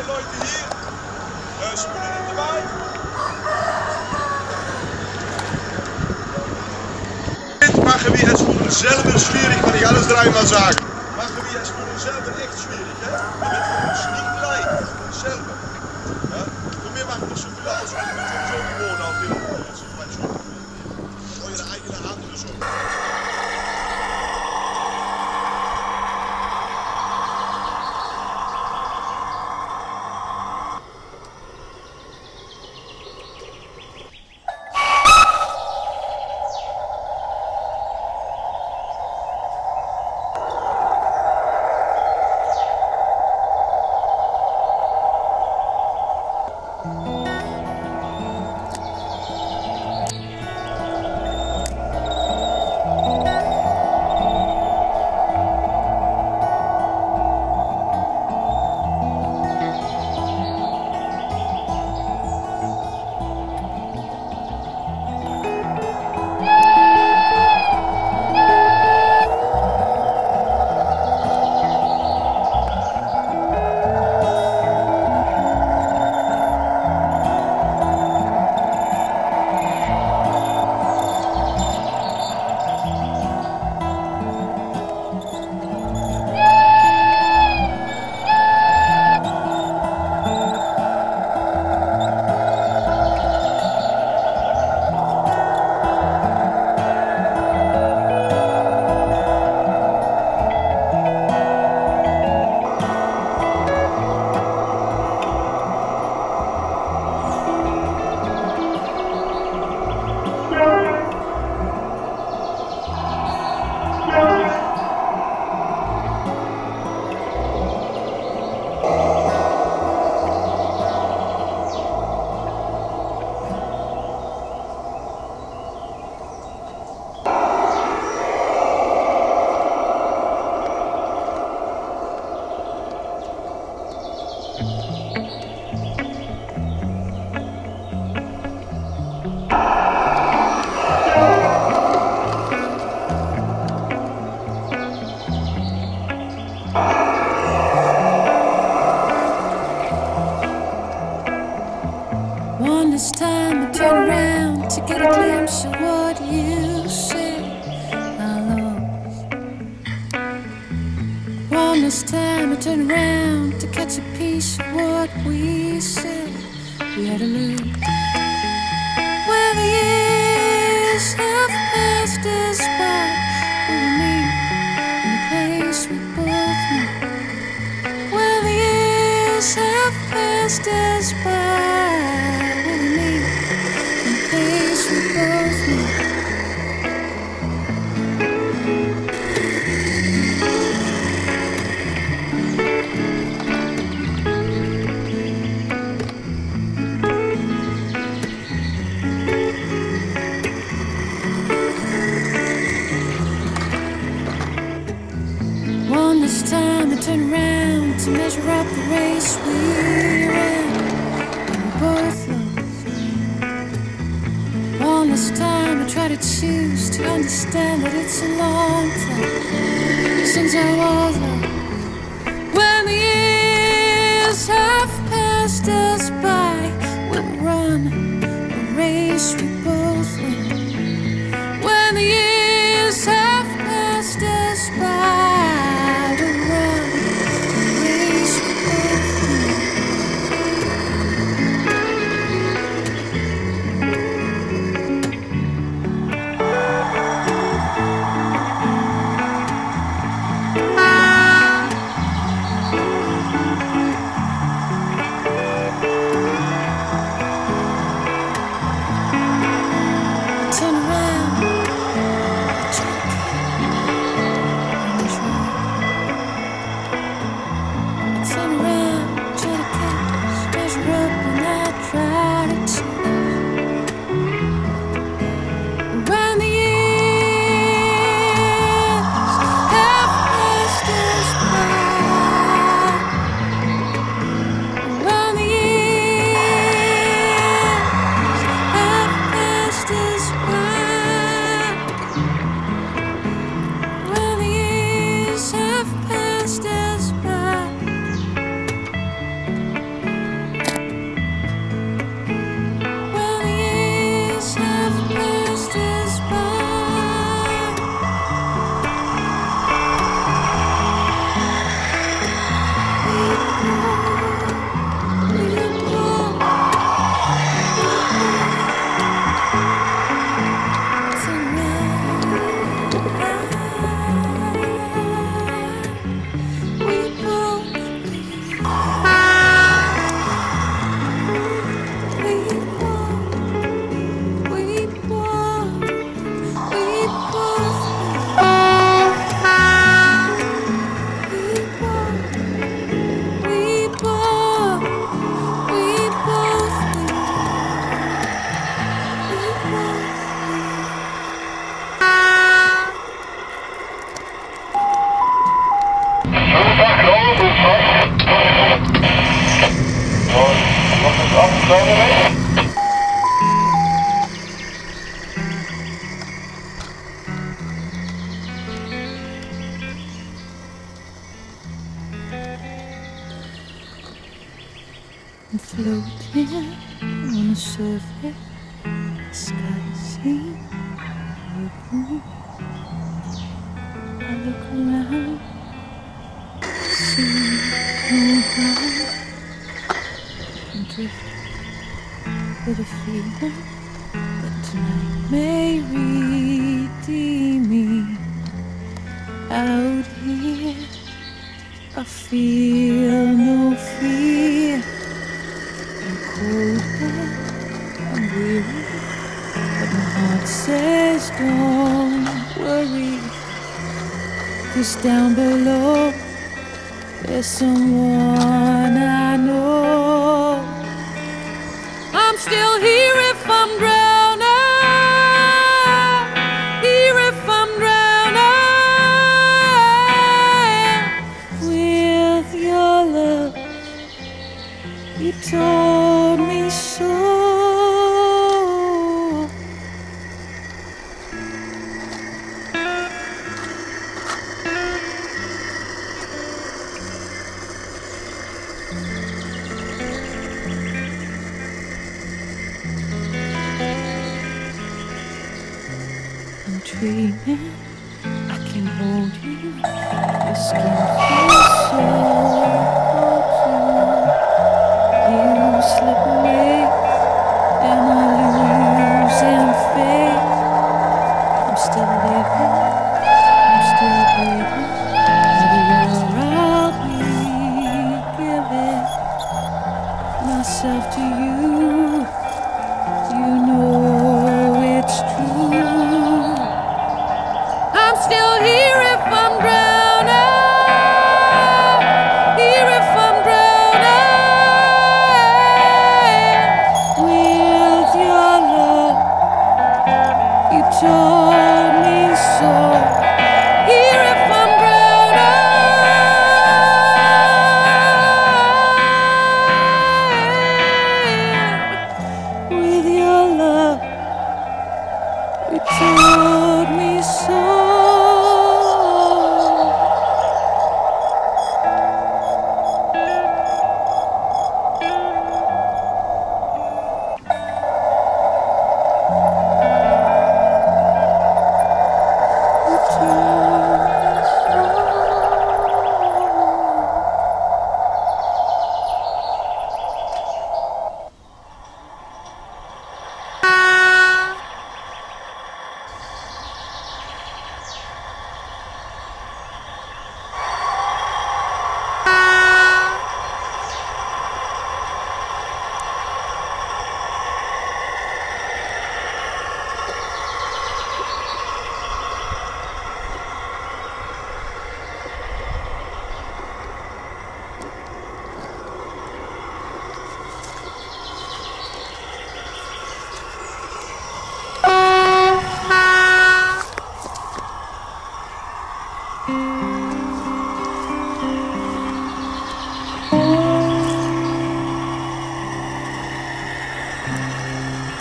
Leute hier. Schoenen dabei. Machen wir es für uns selber schwierig, kann ich alles dreimal sagen. Machen wir es für uns selber echt schwierig, hè? Je bent voor ons niet blij, voor ons selber. Ja? Und wir machen das so viel aus, wir sind sowieso gewohnt auf den Situationen. Eure eigene andere Sorge. One this time I turn around to get a glimpse of what you said I lost. One this time I turn around to catch a piece of what we said we had to lose. When the years have passed us by, will we meet in the place we both knew? When the years have passed us by, this time I turn around to measure up the race we ran, and we both lost. One this time I try to choose to understand that it's a long time since I was lost. When the years have passed us by, we'll run a race we both win. When the years have passed us by, and floating on the surface. The sky seems blue. I look around, see no ground, and drift with a feeling that tonight may redeem me. Out here I feel no fear. I'm cold and I'm weary, but my heart says don't worry, 'cause down below there's someone I know. I'm still here if I'm drowning, here if I'm drowning. With your love, you told me so. I'm dreaming I can hold you. Your skin feels so cold. You slip away and I lose in faith. I'm still living, I'm still breathing. Everywhere I'll be giving myself to you. You know it's true. I'm still here if I'm drowning, here if I'm drowning. With your love, you told me so. Here if I'm drowning. With your love, you told me so.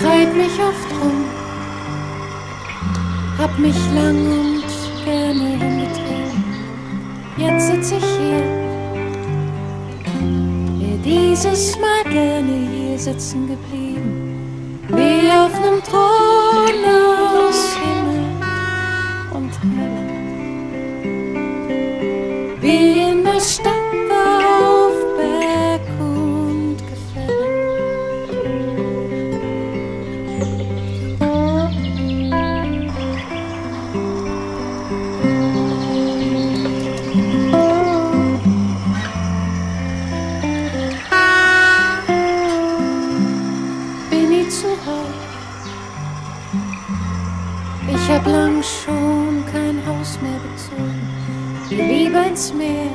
Treib mich oft rum, hab mich lang und gerne rumgetrieben. Jetzt sitz ich hier, wär dieses Mal gerne hier sitzen geblieben, wie auf nem Thron aus Himmel und Hölle, wie in der Stadt auf Berg und Gefälle. Ich hab lang schon kein Haus mehr bezogen, geh lieber ins Meer.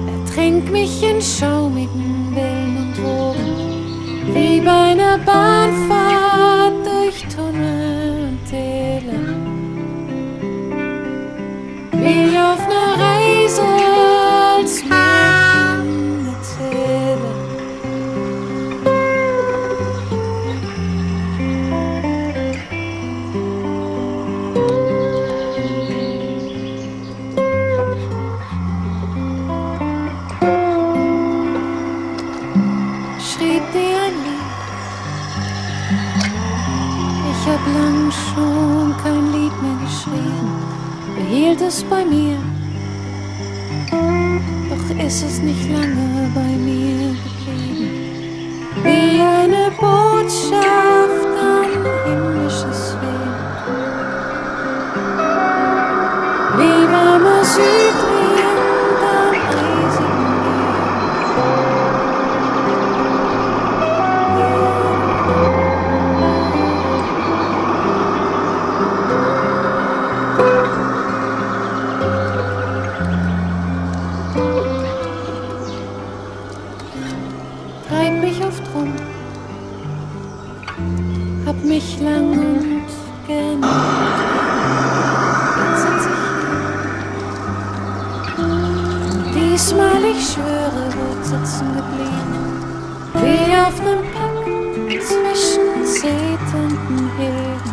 Ertränk mich in schaumigen Wellen und Wogen, wie bei einer Bahnfahrt durch Tunnel und Täler, wie auf ner Reise als Märchenerzähler. lang schon kein Lied mehr geschrieben, behielt es bei mir. Doch ist es nicht lange bei mir geblieben, wie eine Botschaft an himmlisches Wehen, wie warmer Südwind an eisigen treib mich oft rum, hab mich lang und gern jetzt sitz ich hier. Diesmal, ich schwöre, wird sitzen geblieben, wie auf nem Pack zwischen zetternden Herden,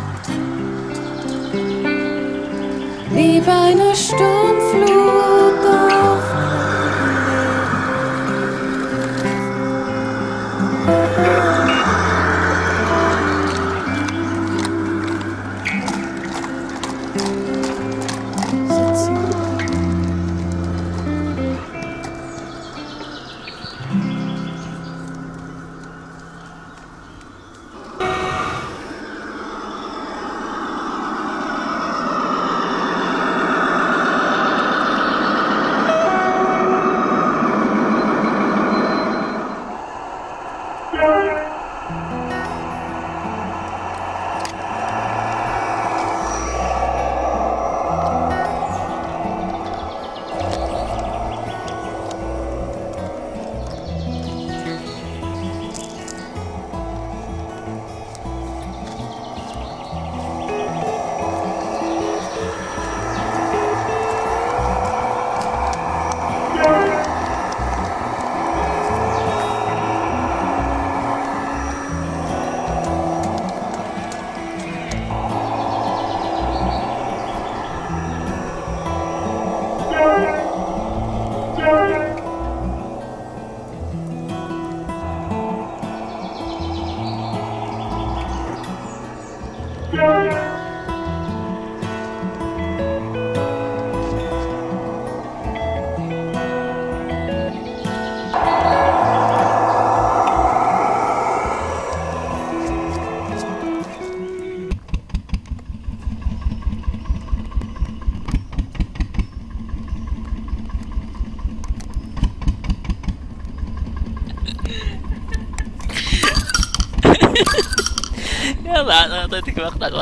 wie bei einer Sturmflut auf Ja, laat het ik wacht, laat